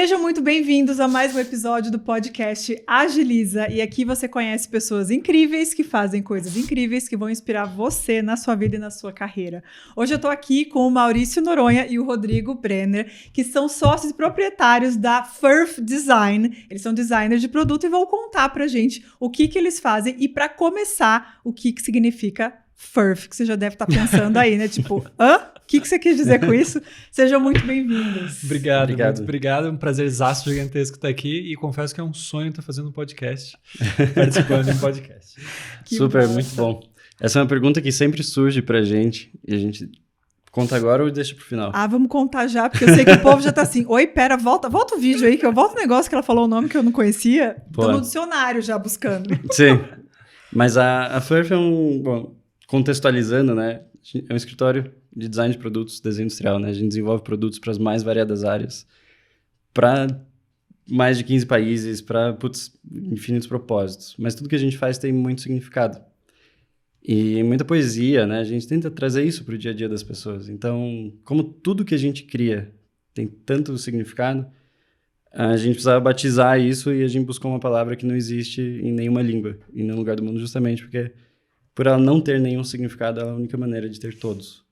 Sejam muito bem-vindos a mais um episódio do podcast Agiliza. E aqui você conhece pessoas incríveis que fazem coisas incríveis que vão inspirar você na sua vida e na sua carreira. Hoje eu estou aqui com o Maurício Noronha e o Rodrigo Brenner, que são sócios e proprietários da Furf Design. Eles são designers de produto e vão contar pra gente o que eles fazem e, para começar, o que significa Furf, que você já deve estar pensando aí, né? Tipo, hã? O que você quis dizer com isso? Sejam muito bem-vindos. Obrigado. Muito obrigado. É um prazerzaço gigantesco estar aqui e confesso que é um sonho estar fazendo um podcast, participando de um podcast. Super, muito bom. Essa é uma pergunta que sempre surge pra gente e a gente conta agora ou deixa pro final? Vamos contar já, porque eu sei que o povo já tá assim, oi, pera, volta o vídeo aí, que eu volto o negócio que ela falou o nome que eu não conhecia. Tô no dicionário já buscando. Sim, mas a Furf é contextualizando, né? É um escritório de design de produtos, desenho industrial, né? A gente desenvolve produtos para as mais variadas áreas, para mais de 15 países, para infinitos propósitos. Mas tudo que a gente faz tem muito significado. E muita poesia, né? A gente tenta trazer isso para o dia a dia das pessoas. Então, como tudo que a gente cria tem tanto significado, a gente precisava batizar isso e a gente buscou uma palavra que não existe em nenhuma língua, em nenhum lugar do mundo, justamente porque por ela não ter nenhum significado, ela é a única maneira de ter todos.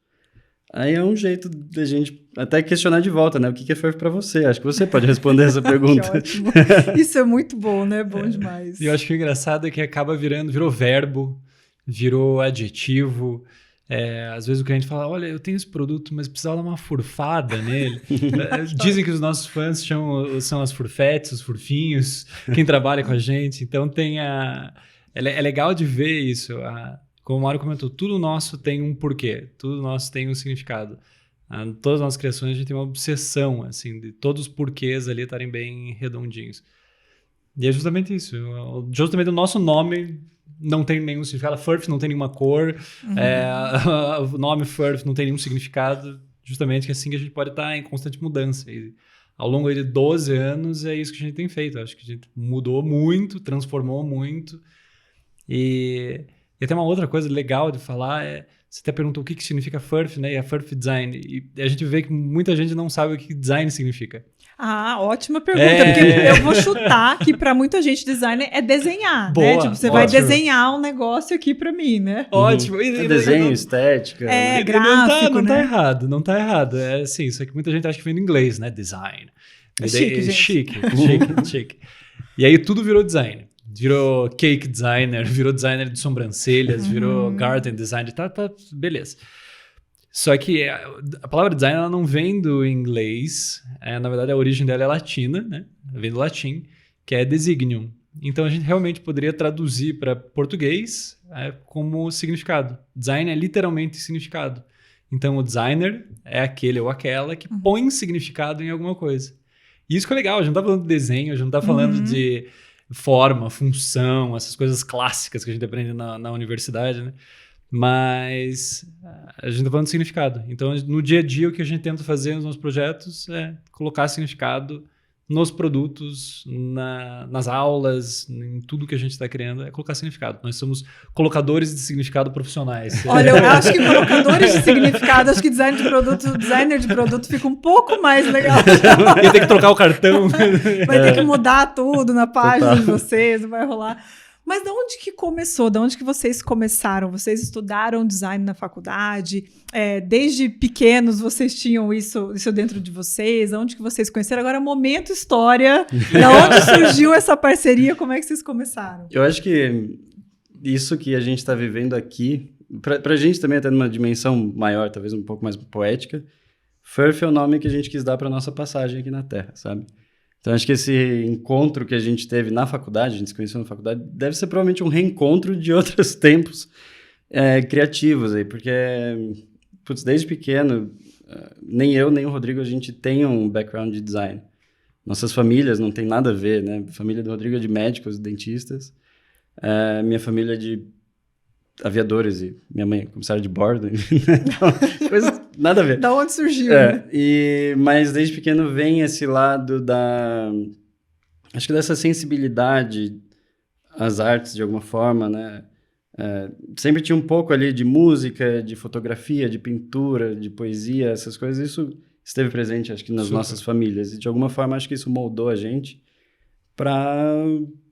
Aí é um jeito de a gente até questionar de volta, né? O que é Furf pra você? Acho que você pode responder essa pergunta. Que ótimo. Isso é muito bom, né? Bom demais. E eu acho que o engraçado é que virou verbo, virou adjetivo. Às vezes o cliente fala, olha, eu tenho esse produto, mas precisava dar uma furfada nele. Dizem que os nossos fãs são as furfetes, os furfinhos, quem trabalha com a gente. Então é legal de ver isso. Como o Mário comentou, tudo nosso tem um porquê, tudo nosso tem um significado. Todas as nossas criações a gente tem uma obsessão, assim, de todos os porquês ali estarem bem redondinhos. E é justamente isso. Justamente o nosso nome não tem nenhum significado. Furf não tem nenhuma cor. O nome Furf não tem nenhum significado. Justamente que é assim que a gente pode estar em constante mudança. E ao longo de 12 anos é isso que a gente tem feito. Acho que a gente mudou muito, transformou muito. E até uma outra coisa legal de falar você até perguntou o que significa Furf, né? E a Furf Design. E a gente vê que muita gente não sabe o que design significa. Ótima pergunta, porque eu vou chutar que para muita gente design é desenhar, boa, né? Tipo, você vai desenhar um negócio aqui para mim, né? Ótimo. Desenho, estética. Gráfico, não né? Tá errado. É assim, só que muita gente acha que vem do inglês, né? Design. É chique, gente. Chique. E aí tudo virou design. Virou cake designer, virou designer de sobrancelhas, virou garden designer, tá, beleza. Só que a palavra design ela não vem do inglês, na verdade a origem dela é latina, né? Vem do latim, que é designum. Então a gente realmente poderia traduzir para português como significado. Design é literalmente significado. Então o designer é aquele ou aquela que põe significado em alguma coisa. E isso que é legal, a gente não tá falando de desenho, a gente não tá falando de forma, função, essas coisas clássicas que a gente aprende na universidade, né? Mas a gente está falando de significado. Então, no dia a dia, o que a gente tenta fazer nos nossos projetos é colocar significado nos produtos, nas aulas, em tudo que a gente está criando, é colocar significado. Nós somos colocadores de significado profissionais. Olha, eu acho que colocadores de significado, acho que designer de produto fica um pouco mais legal. Ia ter que trocar o cartão. Vai ter que mudar tudo na página de vocês, não vai rolar. Mas de onde que começou? De onde que vocês começaram? Vocês estudaram design na faculdade? Desde pequenos vocês tinham isso dentro de vocês? Onde que vocês conheceram? Agora, momento história. Da onde surgiu essa parceria? Como é que vocês começaram? Eu acho que isso que a gente está vivendo aqui, pra gente também até numa dimensão maior, talvez um pouco mais poética, Furf é o nome que a gente quis dar para nossa passagem aqui na Terra, sabe? Então, acho que esse encontro que a gente teve na faculdade, a gente se conheceu na faculdade, deve ser provavelmente um reencontro de outros tempos criativos aí, porque, desde pequeno, nem eu, nem o Rodrigo, a gente tem um background de design. Nossas famílias não tem nada a ver, né? A família do Rodrigo é de médicos, dentistas, minha família é de aviadores e minha mãe é comissária de bordo, então, coisas nada a ver. Da onde surgiu, né? Mas desde pequeno vem esse lado acho que dessa sensibilidade às artes de alguma forma, né? Sempre tinha um pouco ali de música, de fotografia, de pintura, de poesia, essas coisas, isso esteve presente, acho que nas Super. nossas famílias. E de alguma forma, acho que isso moldou a gente para,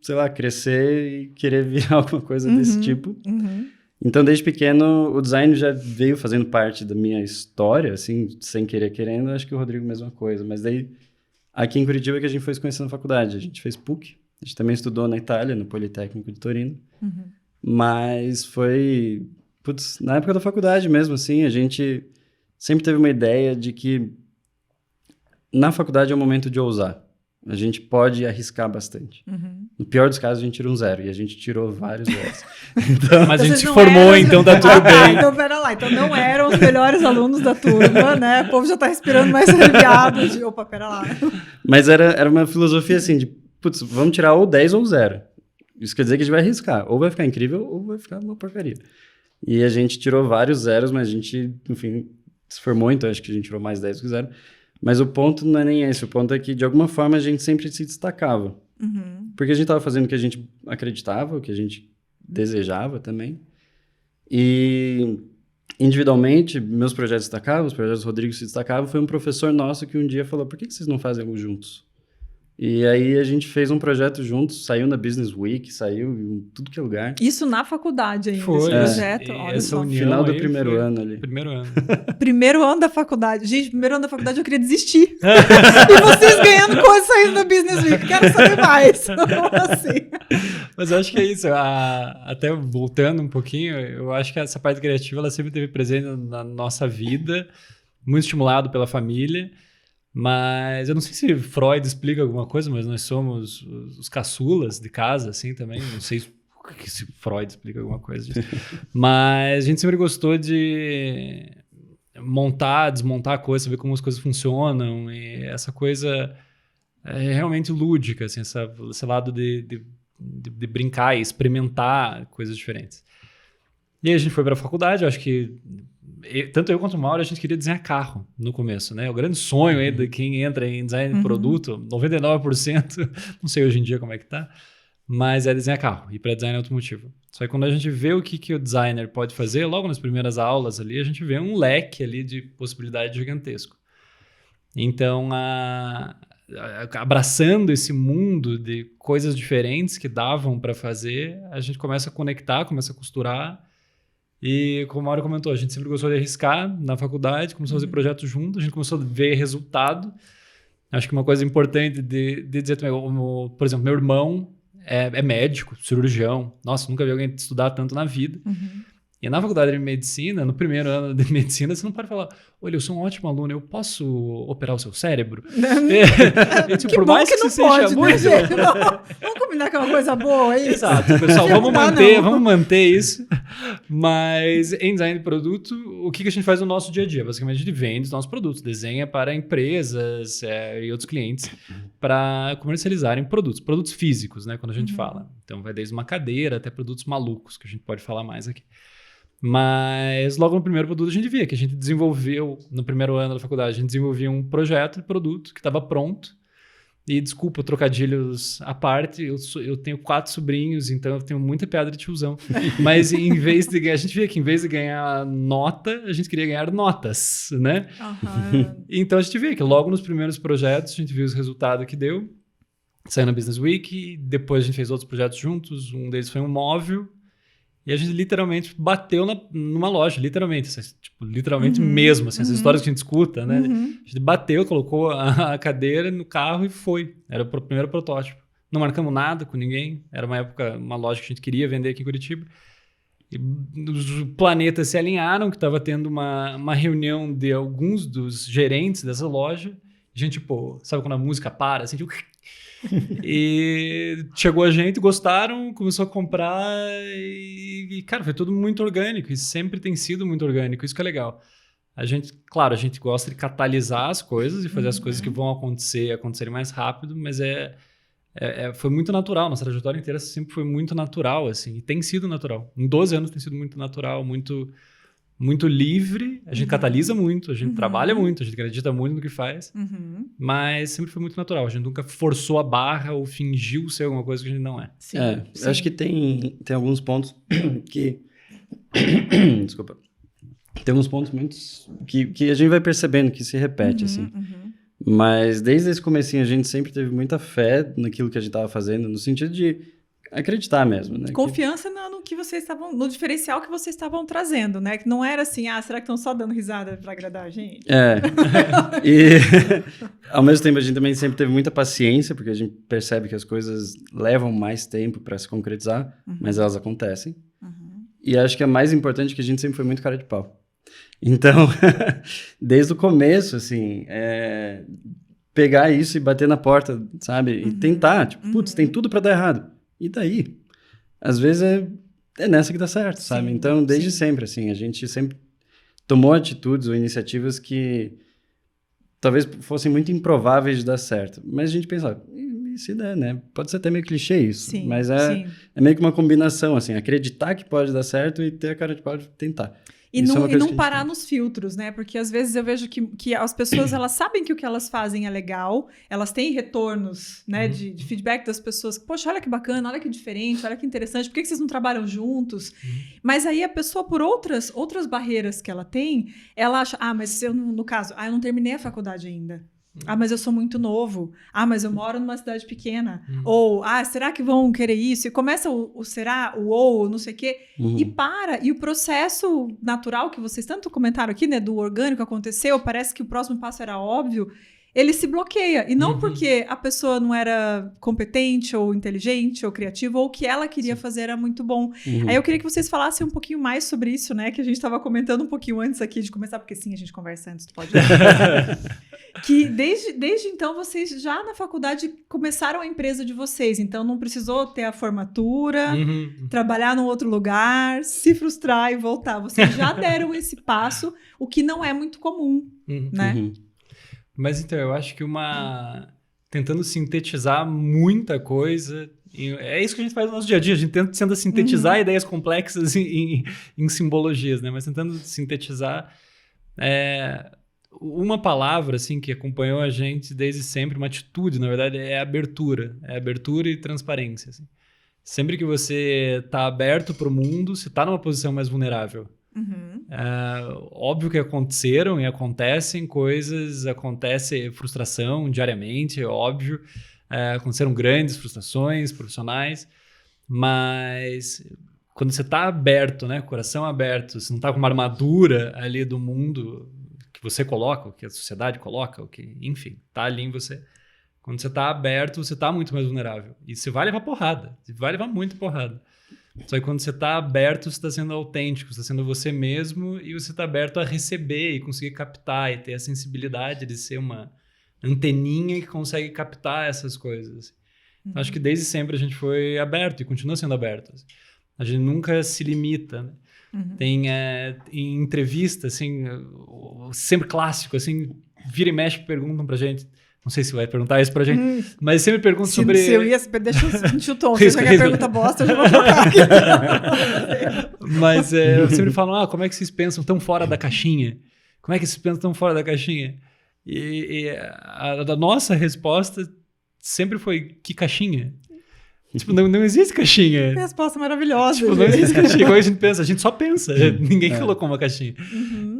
sei lá, crescer e querer virar alguma coisa desse tipo. Então, desde pequeno, o design já veio fazendo parte da minha história, assim, sem querer, querendo. Acho que o Rodrigo, mesma coisa. Mas daí, aqui em Curitiba, que a gente foi se conhecer na faculdade. A gente fez PUC. A gente também estudou na Itália, no Politécnico de Torino. Mas foi... Putz, na época da faculdade mesmo, assim, a gente sempre teve uma ideia de que na faculdade é o momento de ousar. A gente pode arriscar bastante. No pior dos casos, a gente tira um 0. E a gente tirou vários 0. Então, Mas a gente vocês se não formou, eram- então tá tudo bem. Então, pera lá. Então, não eram os melhores alunos da turma, né? O povo já tá respirando mais aliviado. Opa, pera lá. mas era uma filosofia assim de, putz, vamos tirar ou 10 ou 0. Isso quer dizer que a gente vai arriscar. Ou vai ficar incrível ou vai ficar uma porcaria. E a gente tirou vários zeros, mas a gente, enfim, se formou, então acho que a gente tirou mais 10 do que 0. Mas o ponto não é nem esse. O ponto é que, de alguma forma, a gente sempre se destacava. Porque a gente estava fazendo o que a gente acreditava, o que a gente desejava também. E, individualmente, meus projetos destacavam, os projetos do Rodrigo se destacavam. Foi um professor nosso que um dia falou, por que vocês não fazem algo juntos? E aí a gente fez um projeto juntos, saiu na Business Week, saiu em tudo que é lugar. Isso na faculdade ainda, Foi. esse projeto. E Olha essa só. união Final do aí primeiro foi- ano ali. Primeiro ano. Primeiro ano da faculdade. Gente, primeiro ano da faculdade eu queria desistir. E vocês ganhando coisa saindo na Business Week. Quero saber mais. assim. Mas eu acho que é isso. Até voltando um pouquinho, eu acho que essa parte criativa ela sempre esteve presente na nossa vida, muito estimulado pela família. Mas eu não sei se Freud explica alguma coisa, mas nós somos os caçulas de casa, assim, também. Não sei se Freud explica alguma coisa disso. Mas a gente sempre gostou de montar, desmontar coisas, saber como as coisas funcionam. E essa coisa é realmente lúdica, assim, esse lado de brincar e experimentar coisas diferentes. E aí a gente foi para a faculdade, eu acho que tanto eu quanto o Mauro, a gente queria desenhar carro no começo, né? O grande sonho aí de quem entra em design de produto, 99%, não sei hoje em dia como é que tá, mas é desenhar carro, e para design automotivo. Só que quando a gente vê o que o designer pode fazer, logo nas primeiras aulas ali, a gente vê um leque ali de possibilidade gigantesco. Então, abraçando esse mundo de coisas diferentes que davam para fazer, a gente começa a conectar, começa a costurar. E como a Mauro comentou, a gente sempre gostou de arriscar na faculdade, começou a fazer projetos juntos, a gente começou a ver resultado. Acho que uma coisa importante de dizer também, por exemplo, meu irmão é médico, cirurgião. Nossa, nunca vi alguém estudar tanto na vida. E na faculdade de medicina, no primeiro ano de medicina, você não pode falar, olha, eu sou um ótimo aluno, eu posso operar o seu cérebro? E, tipo, Que por bom mais que que não você seja pode, né, muito... gente? Vamos combinar que é uma coisa boa aí? Exato, pessoal, vamos Não, vamos manter isso. Mas em design de produto, o que a gente faz no nosso dia a dia? Basicamente, a gente vende os nossos produtos, desenha para empresas e outros clientes para comercializarem produtos físicos, né? Quando a gente fala. Então, vai desde uma cadeira até produtos malucos, que a gente pode falar mais aqui. Mas logo no primeiro produto a gente via que a gente desenvolveu, no primeiro ano da faculdade, a gente desenvolvia um projeto de produto que estava pronto. E desculpa, trocadilhos à parte, eu tenho 4 sobrinhos, então eu tenho muita piada de tiozão. Mas em vez de a gente via que em vez de ganhar nota, a gente queria ganhar notas, né? Então a gente via que logo nos primeiros projetos a gente viu os resultados que deu. Saiu na Business Week, depois a gente fez outros projetos juntos, um deles foi um móvel. E a gente literalmente bateu numa loja, literalmente, assim, tipo, literalmente mesmo, assim, essas histórias que a gente escuta, né? A gente bateu, colocou a cadeira no carro e foi. Era o primeiro protótipo. Não marcamos nada com ninguém, era uma época, uma loja que a gente queria vender aqui em Curitiba. E os planetas se alinharam, que estava tendo uma reunião de alguns dos gerentes dessa loja. A gente, tipo, sabe quando a música para, assim, tipo... E chegou a gente, gostaram, começou a comprar e, cara, foi tudo muito orgânico e sempre tem sido muito orgânico, isso que é legal. A gente, claro, a gente gosta de catalisar as coisas e fazer as coisas que vão acontecerem mais rápido, mas foi muito natural, nossa trajetória inteira sempre foi muito natural, assim, e tem sido natural. Em 12 anos tem sido muito natural, muito livre, a gente catalisa muito, a gente trabalha muito, a gente acredita muito no que faz, mas sempre foi muito natural, a gente nunca forçou a barra ou fingiu ser alguma coisa que a gente não é. Sim, Eu acho que tem alguns pontos que... Desculpa. tem uns pontos muito que a gente vai percebendo que se repete, assim. Mas desde esse comecinho a gente sempre teve muita fé naquilo que a gente estava fazendo, no sentido de acreditar mesmo, né? Confiança no que vocês estavam, no diferencial que vocês estavam trazendo, né? Que não era assim, será que estão só dando risada para agradar a gente? E ao mesmo tempo a gente também sempre teve muita paciência, porque a gente percebe que as coisas levam mais tempo para se concretizar, mas elas acontecem. E acho que a mais importante é que a gente sempre foi muito cara de pau. Então, desde o começo, assim, pegar isso e bater na porta, sabe? E tentar, tipo, putz, tem tudo para dar errado. E daí? Às vezes é nessa que dá certo, sabe? Então, desde sempre, assim, a gente sempre tomou atitudes ou iniciativas que talvez fossem muito improváveis de dar certo. Mas a gente pensava, e se der, né? Pode ser até meio clichê isso, mas é meio que uma combinação, assim, acreditar que pode dar certo e ter a cara de pau de tentar. E não parar nos filtros, né? Porque às vezes eu vejo que as pessoas, elas sabem que o que elas fazem é legal, elas têm retornos, né, de feedback das pessoas. Poxa, olha que bacana, olha que diferente, olha que interessante, por que vocês não trabalham juntos? Mas aí a pessoa, por outras barreiras que ela tem, ela acha, mas eu, no caso, eu não terminei a faculdade ainda. Mas eu sou muito novo. Mas eu moro numa cidade pequena. Ou, será que vão querer isso? E começa o será, o ou, não sei o quê. E para. E o processo natural que vocês tanto comentaram aqui, né? Do orgânico aconteceu, parece que o próximo passo era óbvio. Ele se bloqueia. E não porque a pessoa não era competente, ou inteligente, ou criativa, ou o que ela queria fazer era muito bom. Aí eu queria que vocês falassem um pouquinho mais sobre isso, né? Que a gente estava comentando um pouquinho antes aqui de começar, porque sim, a gente conversa antes do podcast. Que desde então, vocês já na faculdade começaram a empresa de vocês. Então, não precisou ter a formatura, trabalhar num outro lugar, se frustrar e voltar. Vocês já deram esse passo, o que não é muito comum, né? Mas então, eu acho que tentando sintetizar muita coisa, é isso que a gente faz no nosso dia a dia, a gente tenta sintetizar ideias complexas em simbologias, né? Mas tentando sintetizar, uma palavra assim, que acompanhou a gente desde sempre, uma atitude, na verdade, é abertura. É abertura e transparência. Assim. Sempre que você está aberto para o mundo, você está numa posição mais vulnerável. Óbvio que aconteceram e acontecem coisas, acontece frustração diariamente, é óbvio. Aconteceram grandes frustrações profissionais, mas quando você está aberto, né, coração aberto, você não está com uma armadura ali do mundo que você coloca, o que a sociedade coloca, o que, enfim, está ali em você. Quando você está aberto, você está muito mais vulnerável. E você vai levar porrada, você vai levar muita porrada. Só que quando você está aberto, você está sendo autêntico, você está sendo você mesmo e você está aberto a receber e conseguir captar e ter a sensibilidade de ser uma anteninha que consegue captar essas coisas. Então, acho que desde sempre a gente foi aberto e continua sendo aberto. Assim. A gente nunca se limita, né? Tem em entrevista, assim, sempre clássico, assim, vira e mexe, perguntam pra gente. Não sei se vai perguntar isso pra gente, mas sempre perguntam sobre... Se eu ia... Deixa eu sentir o tom. Se você quer pergunta bosta, eu já vou trocar aqui. Mas sempre falam, como é que vocês pensam tão fora da caixinha? Como é que vocês pensam tão fora da caixinha? E a nossa resposta sempre foi, que caixinha? Tipo, não existe caixinha. Resposta maravilhosa. Tipo, não existe caixinha. Como a gente pensa? A gente só pensa. Ninguém colocou uma caixinha.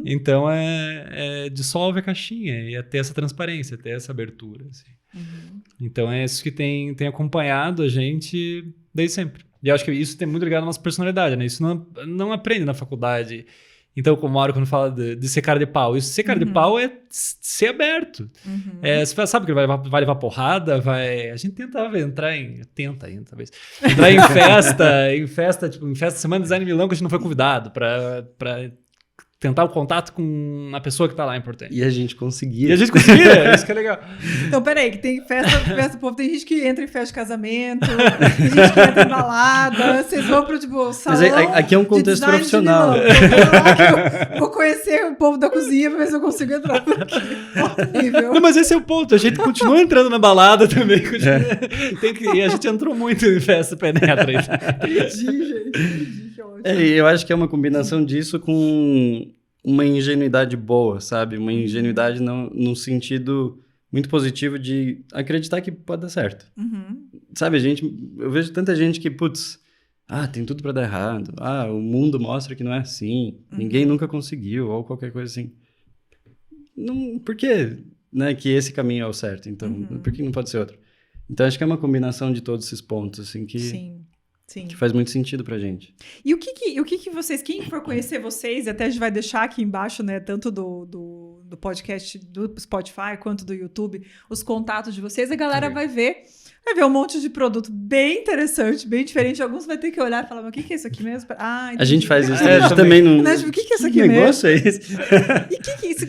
Então, dissolve a caixinha e ter essa transparência, ter essa abertura. Assim. Então, é isso que tem acompanhado a gente desde sempre. E eu acho que isso tem muito ligado à nossa personalidade, né? Isso não aprende na faculdade. Então, como o Mauro, quando fala de ser cara de pau, isso ser cara de pau é ser aberto. Você sabe que vai levar porrada, a gente tentava entrar Tenta ainda, talvez. Entrar em festa, tipo, em festa Semana Design Milão, que a gente não foi convidado para tentar o contato com a pessoa que tá lá, é importante. E a gente conseguia. Isso que é legal. Então, peraí, que tem festa, povo, tem gente que entra em festa de casamento, tem gente que entra em balada, vocês vão pro, tipo, salão. Mas aqui é um contexto profissional. Vou conhecer o povo da cozinha pra ver se eu consigo entrar aqui. Alto nível. Não, mas esse é o ponto, a gente continua entrando na balada também. E a gente entrou muito em festa penetra. Entendi, gente. Eu acho que é uma combinação disso com uma ingenuidade boa, sabe? Uma ingenuidade no sentido muito positivo de acreditar que pode dar certo. Sabe, eu vejo tanta gente que, tem tudo para dar errado. O mundo mostra que não é assim. Ninguém nunca conseguiu, ou qualquer coisa assim. Não, por que, né, que esse caminho é o certo? Então, por que não pode ser outro? Então, acho que é uma combinação de todos esses pontos, assim, Sim. que faz muito sentido pra gente. E o que vocês, quem for conhecer vocês, até a gente vai deixar aqui embaixo, né, tanto do podcast do Spotify quanto do YouTube, os contatos de vocês, a galera vai ver um monte de produto bem interessante, bem diferente. Alguns vai ter que olhar e falar, mas o que é isso aqui mesmo? A gente faz isso, a gente também não... O que é isso aqui mesmo? Que negócio é esse?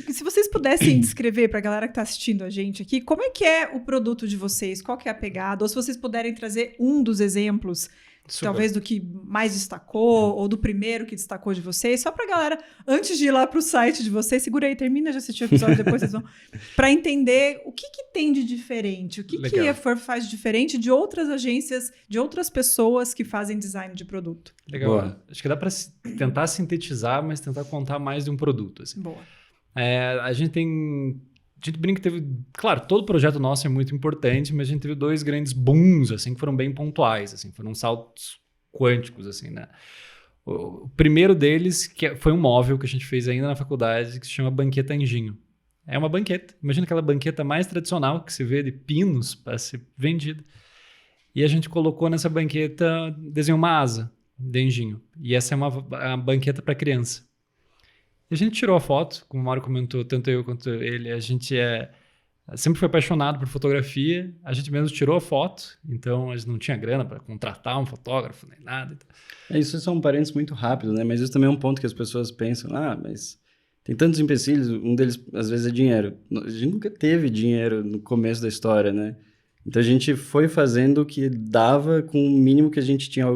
E se vocês pudessem descrever pra galera que tá assistindo a gente aqui, como é que é o produto de vocês? Qual que é a pegada? Ou se vocês puderem trazer um dos exemplos, talvez do que mais destacou, ou do primeiro que destacou de vocês, só pra galera, antes de ir lá pro site de vocês, segura aí, termina de assistir o episódio, depois vocês vão, pra entender o que tem de diferente, o que a Furf faz de diferente de outras agências, de outras pessoas que fazem design de produto. Legal. Boa. Acho que dá pra tentar sintetizar, mas tentar contar mais de um produto. Assim. Boa. A gente brinca que teve... Claro, todo projeto nosso é muito importante, mas a gente teve 2 grandes booms, assim, que foram bem pontuais, assim, foram saltos quânticos, assim, né? O primeiro deles foi um móvel que a gente fez ainda na faculdade, que se chama Banqueta Anjinho. É uma banqueta. Imagina aquela banqueta mais tradicional que se vê de pinos para ser vendida. E a gente colocou nessa banqueta, desenhou uma asa de anjinho. E essa é uma banqueta para criança. E a gente tirou a foto, como o Mário comentou, tanto eu quanto ele, a gente sempre foi apaixonado por fotografia, a gente mesmo tirou a foto, então a gente não tinha grana para contratar um fotógrafo nem nada. Isso são parênteses muito rápido, né? Mas isso também é um ponto que as pessoas pensam, mas tem tantos empecilhos, um deles às vezes é dinheiro. A gente nunca teve dinheiro no começo da história, né? Então a gente foi fazendo o que dava com o mínimo que a gente tinha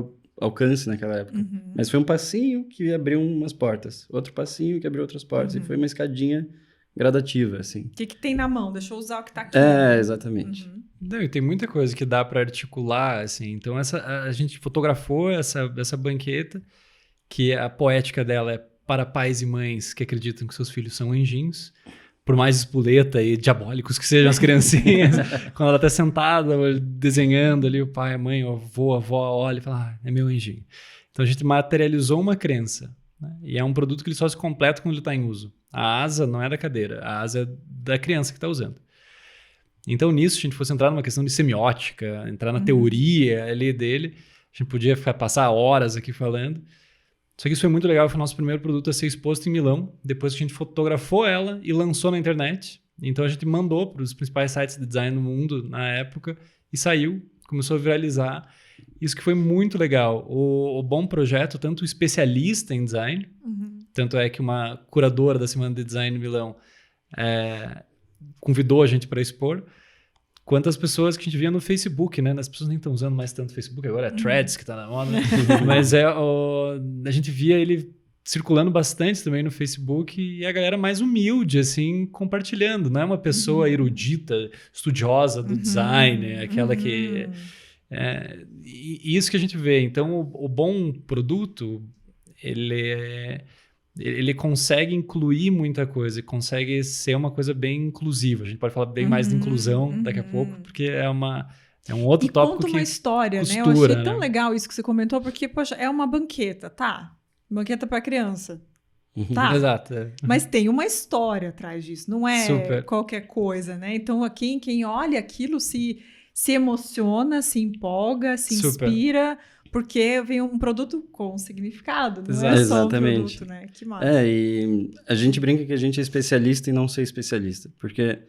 alcance naquela época. Mas foi um passinho que abriu umas portas, outro passinho que abriu outras portas, e foi uma escadinha gradativa, assim. O que tem na mão? Deixa eu usar o que tá aqui. Exatamente. Não, e tem muita coisa que dá para articular, assim. Então, a gente fotografou essa banqueta, que a poética dela é para pais e mães que acreditam que seus filhos são anjinhos. Por mais espoleta e diabólicos que sejam as criancinhas, quando ela está sentada, desenhando ali, o pai, a mãe, o avô, a avó olha e fala, é meu anjinho. Então a gente materializou uma crença, né? E é um produto que ele só se completa quando ele está em uso. A asa não é da cadeira, a asa é da criança que está usando. Então nisso, se a gente fosse entrar numa questão de semiótica, entrar na teoria ali dele, a gente podia passar horas aqui falando. Só que isso foi muito legal, foi o nosso primeiro produto a ser exposto em Milão, depois que a gente fotografou ela e lançou na internet. Então a gente mandou para os principais sites de design do mundo na época e saiu, começou a viralizar. Isso que foi muito legal. O bom projeto, tanto o especialista em design, tanto é que uma curadora da Semana de Design em Milão convidou a gente para expor, quanto as pessoas que a gente via no Facebook, né? As pessoas nem estão usando mais tanto o Facebook, agora é Threads que está na moda, mas a gente via ele circulando bastante também no Facebook e a galera mais humilde, assim, compartilhando. Não é uma pessoa erudita, estudiosa do design, aquela que... E isso que a gente vê. Então, o bom produto, ele consegue incluir muita coisa, consegue ser uma coisa bem inclusiva. A gente pode falar bem mais de inclusão daqui a pouco, porque é um outro tópico que conta uma história, costura, né? Eu achei tão né? legal isso que você comentou, porque, poxa, é uma banqueta, tá? Banqueta para criança. Tá. Exato. Mas tem uma história atrás disso, não é Super. qualquer coisa, né? Então, quem olha aquilo se emociona, se empolga, se Super. inspira, porque vem um produto com significado, não Exato. é só um Exatamente. produto, né? Que massa. E a gente brinca que a gente é especialista em não ser especialista, porque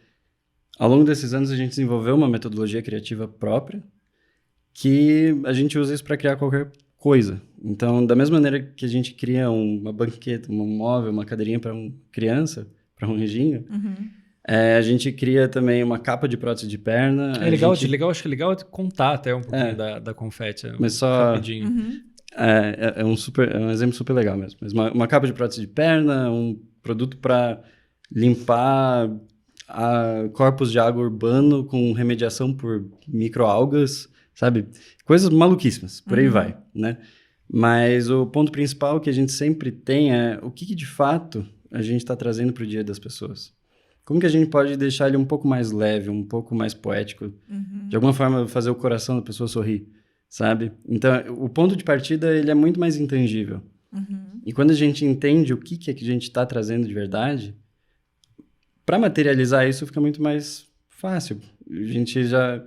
ao longo desses anos a gente desenvolveu uma metodologia criativa própria que a gente usa isso para criar qualquer coisa. Então, da mesma maneira que a gente cria uma banqueta, um móvel, uma cadeirinha para uma criança, para um anjinho, a gente cria também uma capa de prótese de perna. Acho que é legal contar até um pouquinho da Confetti. Mas só... Rapidinho. É um exemplo super legal mesmo. Mas uma capa de prótese de perna, um produto para limpar corpos de água urbano com remediação por microalgas, sabe? Coisas maluquíssimas, por aí vai, né? Mas o ponto principal que a gente sempre tem é o que de fato a gente está trazendo para o dia das pessoas. Como que a gente pode deixar ele um pouco mais leve, um pouco mais poético? De alguma forma fazer o coração da pessoa sorrir. sabe? Então, o ponto de partida, ele é muito mais intangível. E quando a gente entende o que é que a gente está trazendo de verdade, para materializar isso fica muito mais fácil. A gente já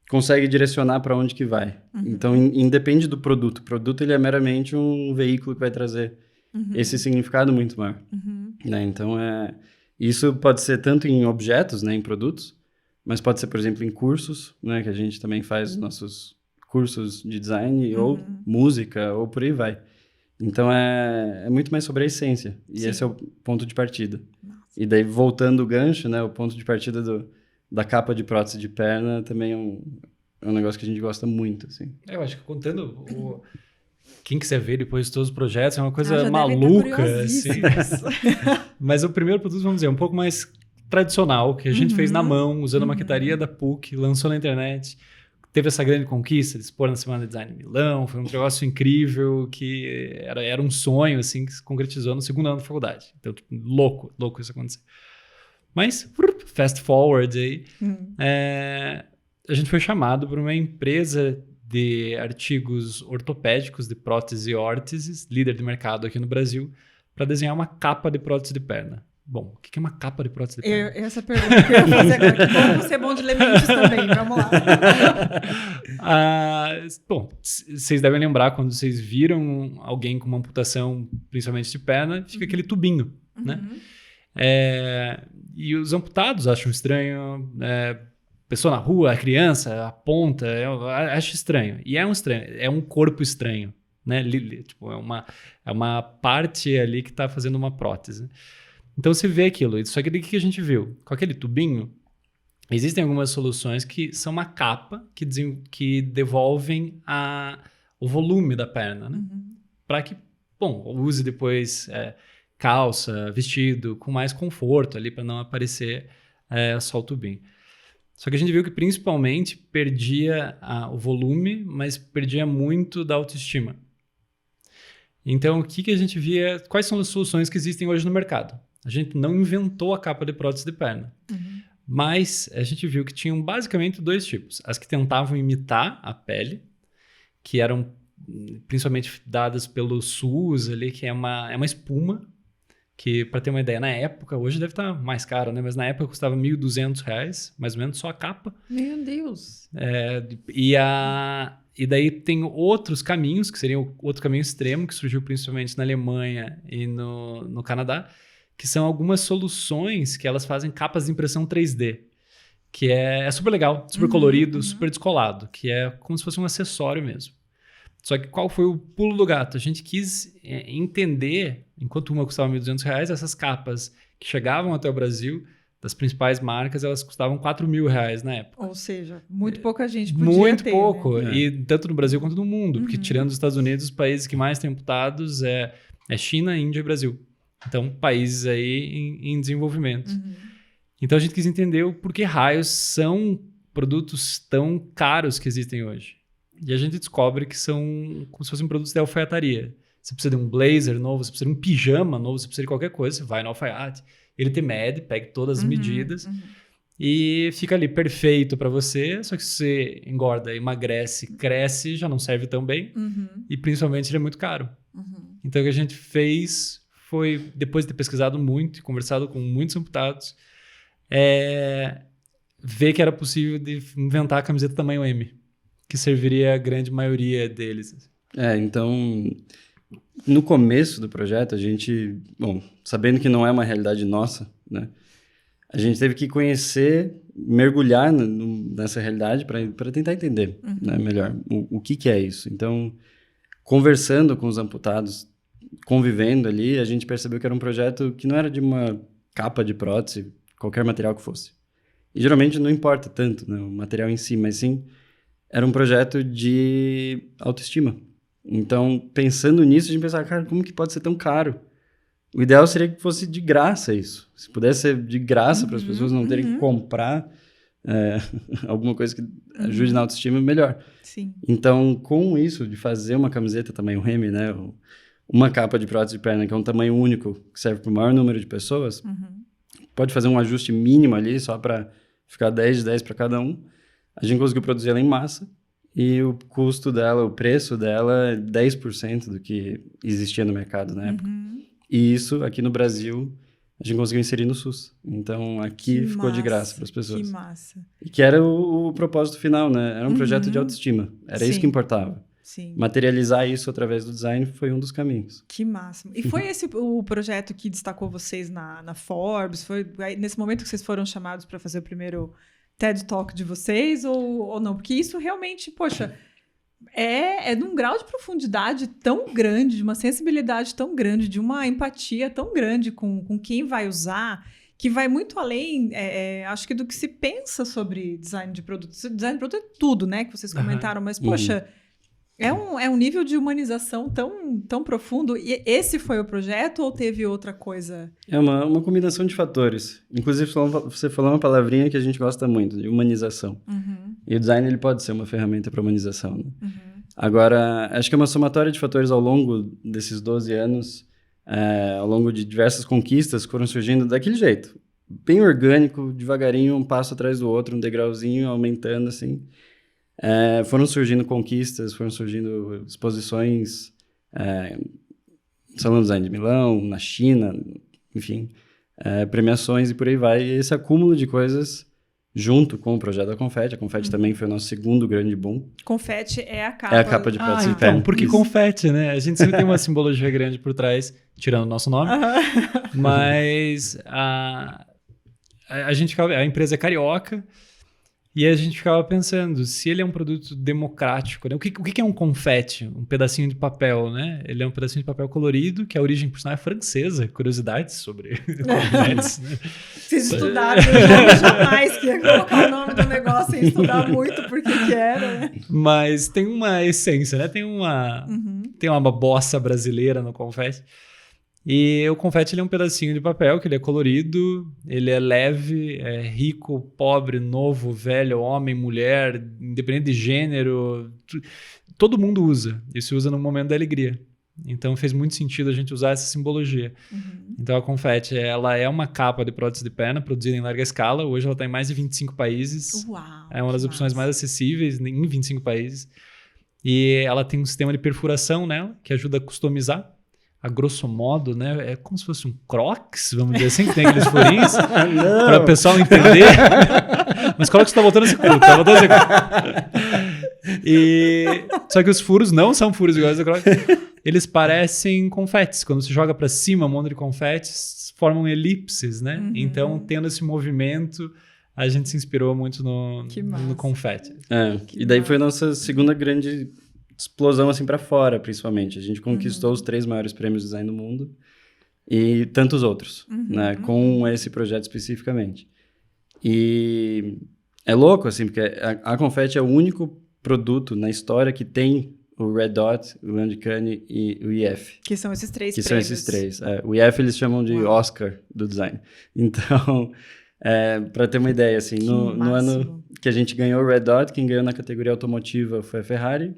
consegue direcionar para onde que vai. Então, independe do produto. O produto, ele é meramente um veículo que vai trazer esse significado muito maior. Né? Então, isso pode ser tanto em objetos, né, em produtos, mas pode ser, por exemplo, em cursos, né, que a gente também faz nossos cursos de design, ou música, ou por aí vai. Então, é muito mais sobre a essência. E esse é o ponto de partida. Nossa. E daí, voltando o gancho, né, o ponto de partida da capa de prótese de perna também é um negócio que a gente gosta muito, assim. Eu acho que contando quem quiser ver depois todos os projetos, é uma coisa maluca, assim. Mas o primeiro produto, vamos dizer, um pouco mais tradicional, que a gente fez na mão, usando a maquetaria da PUC, lançou na internet. Teve essa grande conquista de expor na Semana de Design em Milão, foi um negócio incrível, que era um sonho, assim, que se concretizou no segundo ano da faculdade. Então, tipo, louco isso acontecer. Mas, fast forward aí, a gente foi chamado por uma empresa de artigos ortopédicos de prótese e órteses, líder de mercado aqui no Brasil, para desenhar uma capa de prótese de perna. Bom, o que é uma capa de prótese de perna? Essa pergunta que eu ia fazer agora. Que bom você é bom de lembrantes também, vamos lá. Bom, vocês devem lembrar quando vocês viram alguém com uma amputação, principalmente de perna, fica aquele tubinho, né? E os amputados acham estranho, pessoa na rua, a criança, aponta, acha estranho. E é um corpo estranho, né? Tipo, é uma parte ali que está fazendo uma prótese. Então você vê aquilo. Só que o que a gente viu? Com aquele tubinho, existem algumas soluções que são uma capa que devolvem o volume da perna, né? Para que, use depois calça, vestido, com mais conforto ali, para não aparecer só o tubinho. Só que a gente viu que principalmente perdia o volume, mas perdia muito da autoestima. Então, o que a gente via? Quais são as soluções que existem hoje no mercado? A gente não inventou a capa de prótese de perna, mas a gente viu que tinham basicamente dois tipos. As que tentavam imitar a pele, que eram principalmente dadas pelo SUS ali, que é uma espuma, que, para ter uma ideia, na época, hoje deve estar mais caro, né? Mas na época custava R$ 1.200, mais ou menos, só a capa. Meu Deus! E daí tem outros caminhos, que seriam outro caminho extremo, que surgiu principalmente na Alemanha e no Canadá, que são algumas soluções que elas fazem capas de impressão 3D, que é super legal, super colorido, super descolado, que é como se fosse um acessório mesmo. Só que qual foi o pulo do gato? A gente quis entender, enquanto uma custava R$ 1.200, essas capas que chegavam até o Brasil, das principais marcas, elas custavam R$ 4.000 na época. Ou seja, muito pouca gente podia muito ter. Muito pouco, né? E tanto no Brasil quanto no mundo, porque tirando os Estados Unidos, os países que mais têm amputados é China, Índia e Brasil. Então, países aí em desenvolvimento. Então, a gente quis entender o porquê raios são produtos tão caros que existem hoje. E a gente descobre que são como se fossem produtos de alfaiataria. Você precisa de um blazer novo, você precisa de um pijama novo, você precisa de qualquer coisa, você vai no alfaiate, ele te mede, pega todas as medidas e fica ali perfeito para você, só que se você engorda, emagrece, cresce, já não serve tão bem e principalmente ele é muito caro. Então o que a gente fez foi, depois de ter pesquisado muito e conversado com muitos amputados, ver que era possível de inventar a camiseta tamanho M, que serviria a grande maioria deles. Então, no começo do projeto, a gente, sabendo que não é uma realidade nossa, né, a gente teve que conhecer, mergulhar nessa realidade para tentar entender né, melhor o que é isso. Então, conversando com os amputados, convivendo ali, a gente percebeu que era um projeto que não era de uma capa de prótese, qualquer material que fosse. E geralmente não importa tanto, né, o material em si, mas sim era um projeto de autoestima. Então, pensando nisso, a gente pensava, cara, como que pode ser tão caro? O ideal seria que fosse de graça isso. Se pudesse ser de graça para as pessoas não terem que comprar alguma coisa que ajude na autoestima, melhor. Sim. Então, com isso, de fazer uma camiseta tamanho M, né, uma capa de prótese de perna, que é um tamanho único, que serve para o maior número de pessoas, pode fazer um ajuste mínimo ali, só para ficar 10 de 10 para cada um. A gente conseguiu produzir ela em massa e o custo dela, o preço dela é 10% do que existia no mercado na época. E isso, aqui no Brasil, a gente conseguiu inserir no SUS. Então, aqui ficou de graça para as pessoas. Que massa. E que era o propósito final, né? Era um projeto de autoestima. Era isso que importava. Sim. Materializar isso através do design foi um dos caminhos. Que máximo. E foi esse o projeto que destacou vocês na Forbes? Foi nesse momento que vocês foram chamados para fazer o primeiro TED Talk de vocês ou não? Porque isso realmente, poxa, é de um grau de profundidade tão grande, de uma sensibilidade tão grande, de uma empatia tão grande com quem vai usar, que vai muito além, acho que do que se pensa sobre design de produto. Design de produto é tudo, né? Que vocês comentaram, mas, poxa... É um nível de humanização tão profundo. E esse foi o projeto ou teve outra coisa? É uma combinação de fatores. Inclusive, você falou uma palavrinha que a gente gosta muito, de humanização. E o design ele pode ser uma ferramenta para humanização. Né? Agora, acho que é uma somatória de fatores ao longo desses 12 anos, ao longo de diversas conquistas que foram surgindo daquele jeito. Bem orgânico, devagarinho, um passo atrás do outro, um degrauzinho aumentando, assim. Foram surgindo conquistas, foram surgindo exposições Salão do Design de Milão, na China, enfim, premiações e por aí vai. E esse acúmulo de coisas junto com o projeto da Confetti. A Confetti também foi o nosso segundo grande boom. Confetti é a capa. É a capa de pratos de pé. Então, porque confete, né? A gente sempre tem uma simbologia grande por trás, tirando o nosso nome, mas a empresa é carioca. E a gente ficava pensando, se ele é um produto democrático, né? O que é um confete? Um pedacinho de papel, né? Ele é um pedacinho de papel colorido, que a origem, por sinal, é francesa. Curiosidades sobre confetes, né? Vocês estudaram, eu jamais que ia colocar o nome do negócio sem estudar muito porque que era, né? Mas tem uma essência, né? Tem uma bossa brasileira no confete. E o confete ele é um pedacinho de papel, que ele é colorido, ele é leve, é rico, pobre, novo, velho, homem, mulher, independente de gênero, todo mundo usa. E se usa no momento da alegria. Então fez muito sentido a gente usar essa simbologia. Então a confete, ela é uma capa de prótese de perna produzida em larga escala. Hoje ela está em mais de 25 países. Uau, é uma das opções mais acessíveis em 25 países. E ela tem um sistema de perfuração nela, que ajuda a customizar. A grosso modo, né? É como se fosse um Crocs, vamos dizer assim, que tem aqueles furinhos, para o pessoal entender. Mas Crocs está voltando a ser cool, tá voltando a ser cool. Só que os furos não são furos iguais ao Crocs. Eles parecem confetes. Quando você joga para cima um monte de confetes, formam elipses, né? Então, tendo esse movimento, a gente se inspirou muito no confete. E daí foi a nossa segunda grande explosão assim para fora, principalmente. A gente conquistou os 3 maiores prêmios de design do mundo e tantos outros, né, com esse projeto especificamente. E é louco, assim, porque a Confetti é o único produto na história que tem o Red Dot, o Landicane e o IF. Que são esses 3 prêmios. São esses 3. O IF eles chamam de Oscar do design. Então, para ter uma ideia, assim, no ano que a gente ganhou o Red Dot, quem ganhou na categoria automotiva foi a Ferrari,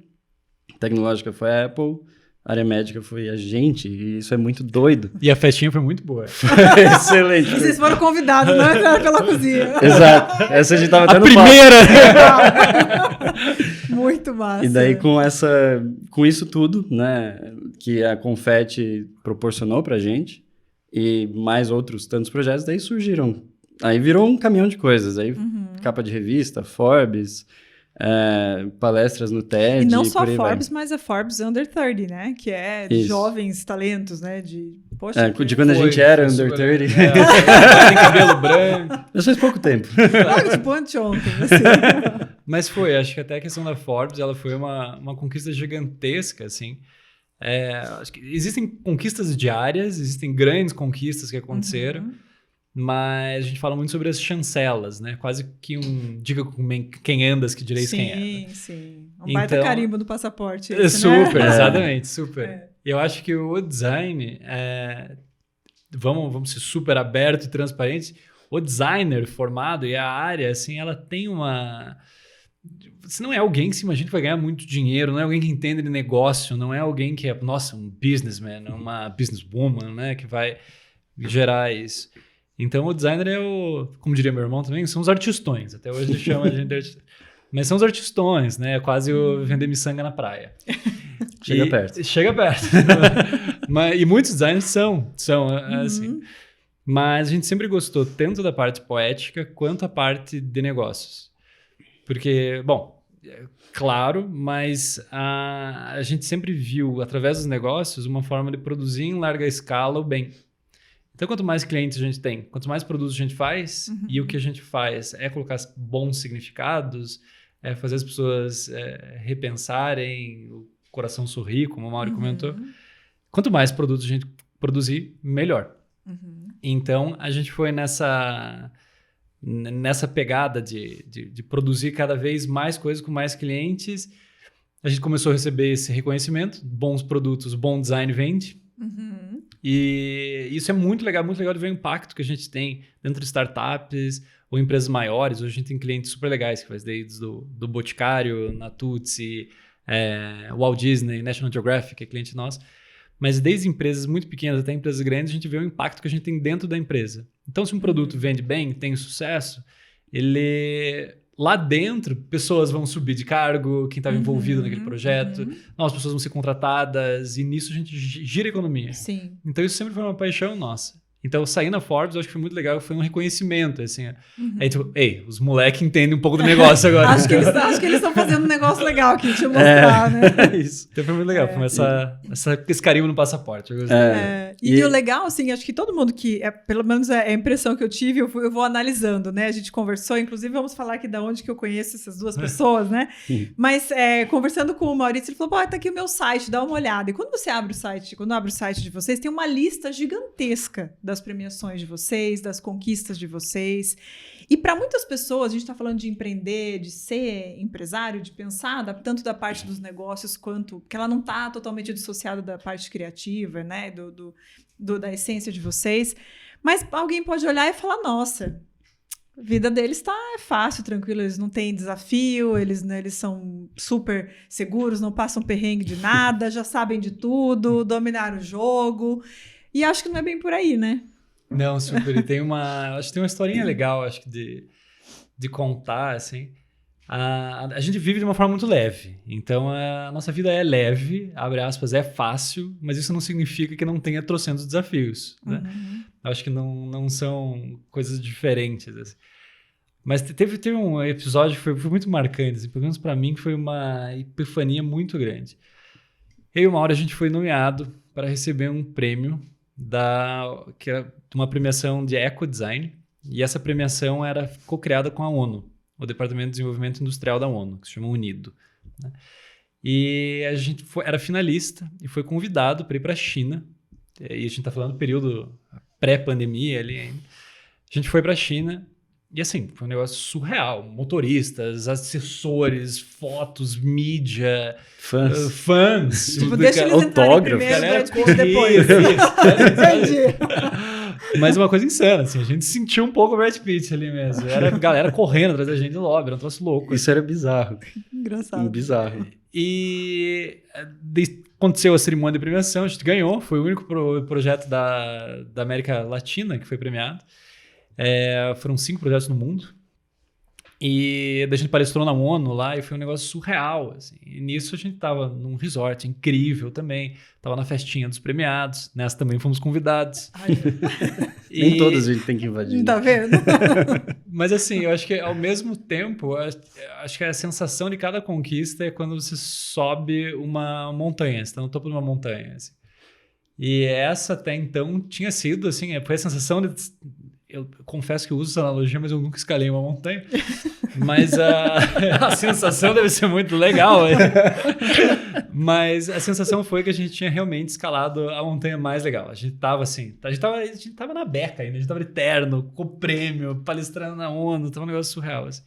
tecnológica foi a Apple, área médica foi a gente, e isso é muito doido. E a festinha foi muito boa. Excelente. Vocês foram convidados, não entraram pela cozinha. Exato. Essa a gente tava até no primeira! Muito massa. E daí com isso tudo, né, que a Confetti proporcionou pra gente, e mais outros tantos projetos, daí surgiram. Aí virou um caminhão de coisas. Aí capa de revista, Forbes, palestras no TED. E não só a Forbes, mas a Forbes Under 30, né? Que é de jovens talentos, né? De quando a gente era Under 30. Tem cabelo branco. Já faz pouco tempo. Tipo anteontem, assim. Mas acho que até a questão da Forbes, ela foi uma conquista gigantesca, assim. Acho que existem conquistas diárias, existem grandes conquistas que aconteceram. Mas a gente fala muito sobre as chancelas, né? Quase que diga com quem andas que direis quem é. Sim. Baita carimbo do passaporte. Super, né? Exatamente, super. E eu acho que o design, vamos ser super aberto e transparente, o designer formado e a área, assim, ela tem uma... Você não é alguém que se imagina que vai ganhar muito dinheiro, não é alguém que entende de negócio, não é alguém que é, um businessman, uma businesswoman, né? Que vai gerar isso. Então, o designer como diria meu irmão também, são os artistões. Até hoje ele chama a gente de artista. Mas são os artistões, né? Quase o vender miçanga na praia. Chega perto. Chega perto. E muitos designers são assim. Mas a gente sempre gostou tanto da parte poética quanto a parte de negócios. Porque, bom, claro, mas a gente sempre viu, através dos negócios, uma forma de produzir em larga escala o bem. Então, quanto mais clientes a gente tem, quanto mais produtos a gente faz, e o que a gente faz é colocar bons significados, é fazer as pessoas repensarem, o coração sorrir, como o Mauri comentou. Quanto mais produtos a gente produzir, melhor. Então, a gente foi nessa pegada de produzir cada vez mais coisas com mais clientes. A gente começou a receber esse reconhecimento. Bons produtos, bom design vende. E isso é muito legal de ver o impacto que a gente tem dentro de startups ou empresas maiores. Hoje a gente tem clientes super legais que faz desde do Boticário, Natuzzi, Walt Disney, National Geographic, que é cliente nosso. Mas desde empresas muito pequenas até empresas grandes, a gente vê o impacto que a gente tem dentro da empresa. Então, se um produto vende bem, tem sucesso, lá dentro, pessoas vão subir de cargo, quem estava envolvido naquele projeto, novas pessoas vão ser contratadas, e nisso a gente gira a economia. Sim. Então, isso sempre foi uma paixão nossa. Então, sair na Forbes, eu acho que foi muito legal, foi um reconhecimento, assim. Aí, tipo, ei, os moleques entendem um pouco do negócio agora. acho que eles estão fazendo um negócio legal aqui, deixa eu mostrar, né? Isso. Então, foi muito legal, foi esse carinho no passaporte. Eu gostei. E o legal, assim, acho que todo mundo pelo menos é a impressão que eu tive, eu vou analisando, né? A gente conversou, inclusive vamos falar aqui de onde que eu conheço essas duas pessoas, né? Mas conversando com o Maurício, ele falou, tá aqui o meu site, dá uma olhada. E quando abre o site de vocês, tem uma lista gigantesca das premiações de vocês, das conquistas de vocês. E para muitas pessoas, a gente está falando de empreender, de ser empresário, de pensar tanto da parte dos negócios quanto... Porque ela não está totalmente dissociada da parte criativa, né? Da essência de vocês. Mas alguém pode olhar e falar, nossa, a vida deles é fácil, tranquilo, eles não têm desafio, eles são super seguros, não passam perrengue de nada, já sabem de tudo, dominaram o jogo. E acho que não é bem por aí, né? Não, super. Acho que tem uma historinha legal, acho que de contar, assim. A gente vive de uma forma muito leve. Então, a nossa vida é leve, abre aspas, é fácil, mas isso não significa que não tenha trocentos desafios, né? Acho que não são coisas diferentes, assim. Mas teve um episódio que foi muito marcante, assim, pelo menos para mim, que foi uma epifania muito grande. Eu e o Mauro, a gente foi nomeado para receber um prêmio que era uma premiação de ecodesign, e essa premiação era co-criada com a ONU, o Departamento de Desenvolvimento Industrial da ONU, que se chama UNIDO, né? E a gente era finalista e foi convidado para ir para a China, e a gente está falando do período pré-pandemia ali ainda. A gente foi para a China e assim, foi um negócio surreal, motoristas, assessores, fotos, mídia, fãs, tipo, deixa eles autógrafos, galera depois. Mas uma coisa insana, assim, a gente sentiu um pouco o Brad Pitt ali mesmo. Era a galera correndo atrás da gente no lobby, era um troço louco. Isso era bizarro. Engraçado. Bizarro. E aconteceu a cerimônia de premiação, a gente ganhou, foi o único projeto da América Latina que foi premiado. Foram 5 projetos no mundo. E daí a gente palestrou na ONU lá e foi um negócio surreal, assim. E nisso a gente tava num resort incrível também. Tava na festinha dos premiados. Nessa também fomos convidados. Nem todas a gente tem que invadir. Tá vendo? Mas assim, eu acho que ao mesmo tempo, acho que a sensação de cada conquista é quando você sobe uma montanha. Você tá no topo de uma montanha, assim. E essa até então tinha sido, assim, foi a sensação de... Eu confesso que eu uso essa analogia, mas eu nunca escalei uma montanha. Mas a sensação deve ser muito legal. Mas a sensação foi que a gente tinha realmente escalado a montanha mais legal. A gente tava assim, a gente tava na beca ainda, a gente tava de terno, com prêmio, palestrando na ONU, tava um negócio surreal. Assim.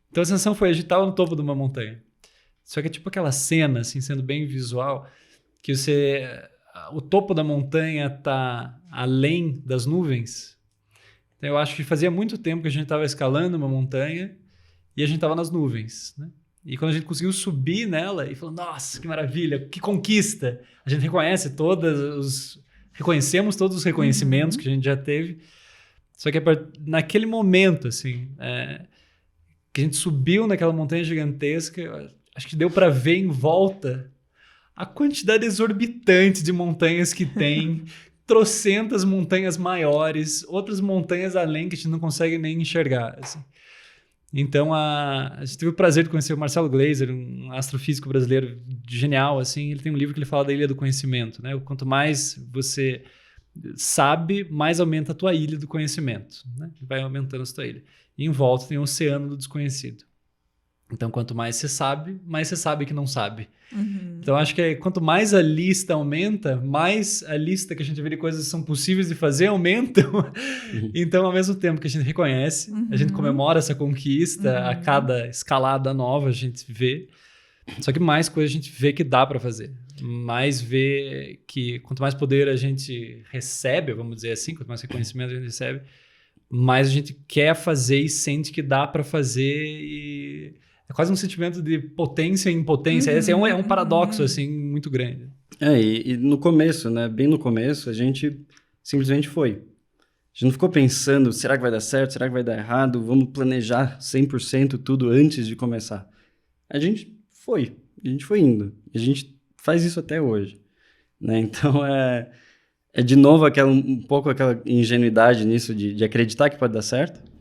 Então a sensação foi, a gente tava no topo de uma montanha. Só que é tipo aquela cena, assim, sendo bem visual, que o topo da montanha tá além das nuvens. Eu acho que fazia muito tempo que a gente estava escalando uma montanha e a gente estava nas nuvens, né? E quando a gente conseguiu subir nela e falou, nossa, que maravilha, que conquista! A gente reconhecemos todos os reconhecimentos que a gente já teve. Só que naquele momento, assim, que a gente subiu naquela montanha gigantesca, acho que deu para ver em volta a quantidade exorbitante de montanhas que tem, trocentas montanhas maiores, outras montanhas além que a gente não consegue nem enxergar. Assim. Então, a gente teve o prazer de conhecer o Marcelo Gleiser, um astrofísico brasileiro genial. Assim, ele tem um livro que ele fala da ilha do conhecimento. Né? Quanto mais você sabe, mais aumenta a tua ilha do conhecimento. Né? Vai aumentando a tua ilha. E em volta tem o oceano do desconhecido. Então, quanto mais você sabe que não sabe. Uhum. Então, acho que quanto mais a lista aumenta, mais a lista que a gente vê de coisas que são possíveis de fazer aumentam. Então, ao mesmo tempo que a gente reconhece, a gente comemora essa conquista, a cada escalada nova a gente vê. Só que mais coisa a gente vê que dá para fazer. Mais vê que quanto mais poder a gente recebe, vamos dizer assim, quanto mais reconhecimento a gente recebe, mais a gente quer fazer e sente que dá para fazer e... É quase um sentimento de potência e impotência. Esse é um paradoxo, assim, muito grande. E no começo, né? Bem no começo, a gente simplesmente foi. A gente não ficou pensando, será que vai dar certo? Será que vai dar errado? Vamos planejar 100% tudo antes de começar. A gente foi indo. A gente faz isso até hoje. Né? Então, é de novo um pouco aquela ingenuidade nisso de acreditar que pode dar certo.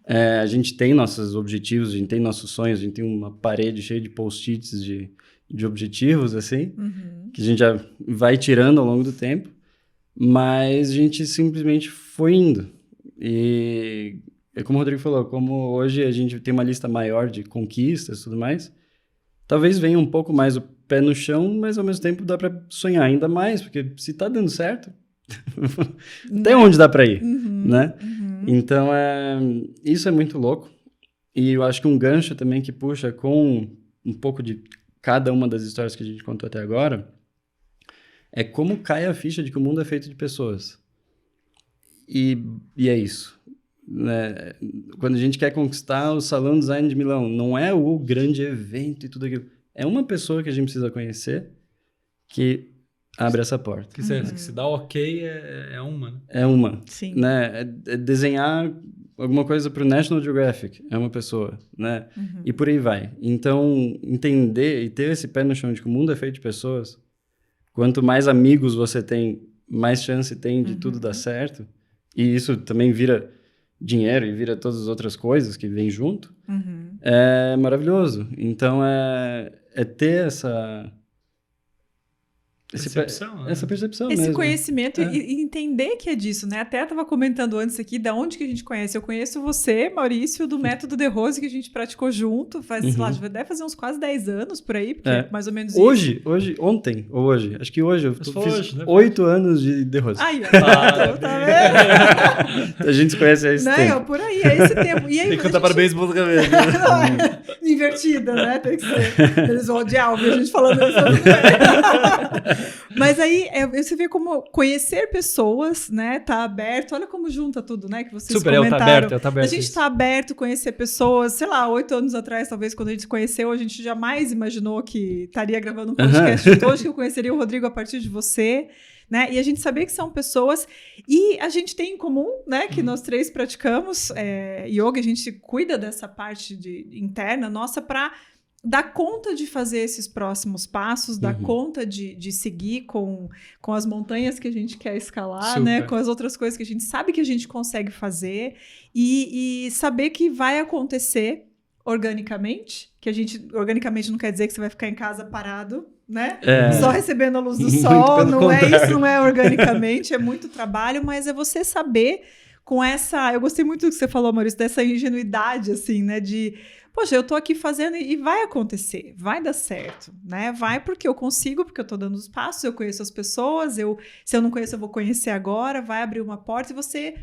A gente tem nossos objetivos, a gente tem nossos sonhos, a gente tem uma parede cheia de post-its de objetivos, assim, que a gente já vai tirando ao longo do tempo, mas a gente simplesmente foi indo. E é como o Rodrigo falou, como hoje a gente tem uma lista maior de conquistas e tudo mais, talvez venha um pouco mais o pé no chão, mas ao mesmo tempo dá para sonhar ainda mais, porque se tá dando certo, até onde dá para ir, né? Então, isso é muito louco. E eu acho que um gancho também que puxa com um pouco de cada uma das histórias que a gente contou até agora é como cai a ficha de que o mundo é feito de pessoas. E é isso. Né? Quando a gente quer conquistar o Salão Design de Milão, não é o grande evento e tudo aquilo. É uma pessoa que a gente precisa conhecer que abre essa porta. Que se dá ok, é uma. Né? É uma. Sim. Né? É desenhar alguma coisa para o National Geographic, é uma pessoa, né? E por aí vai. Então, entender e ter esse pé no chão de que o mundo é feito de pessoas, quanto mais amigos você tem, mais chance tem de tudo dar certo. E isso também vira dinheiro e vira todas as outras coisas que vêm junto. É maravilhoso. Então, é ter essa percepção esse mesmo. Conhecimento e entender que é disso, né? Até estava comentando antes aqui da onde que a gente conhece. Eu conheço você, Maurício, do Método De Rose, que a gente praticou junto, sei lá, deve fazer uns quase 10 anos por aí, porque é mais ou menos hoje, acho que hoje, eu fiz 8 anos de De Rose. Aí, ó, tá vendo? A gente se conhece há esse tempo. Não, por aí, é esse tempo. E aí, tem que contar parabéns pro cabelo. Invertida, né? Tem que ser. Eles vão odiar ouvir a gente falando isso. Mas aí, você vê como conhecer pessoas, né? Tá aberto. Olha como junta tudo, né? Que vocês comentaram. Tá aberto. A gente tá aberto, conhecer pessoas. Sei lá, 8 anos atrás, talvez, quando a gente se conheceu, a gente jamais imaginou que estaria gravando um podcast hoje, que eu conheceria o Rodrigo a partir de você. Né? E a gente sabia que são pessoas e a gente tem em comum, né, que nós três praticamos yoga, a gente cuida dessa parte interna nossa para dar conta de fazer esses próximos passos, dar conta de seguir com as montanhas que a gente quer escalar, né, com as outras coisas que a gente sabe que a gente consegue fazer e saber que vai acontecer organicamente, que organicamente não quer dizer que você vai ficar em casa parado, né? Só recebendo a luz do sol, não é isso, não é organicamente, é muito trabalho, mas é você saber com essa... Eu gostei muito do que você falou, Maurício, dessa ingenuidade, assim, né? De, poxa, eu tô aqui fazendo e vai acontecer, vai dar certo, né? Vai porque eu consigo, porque eu tô dando os passos, eu conheço as pessoas, se eu não conheço, eu vou conhecer agora, vai abrir uma porta e você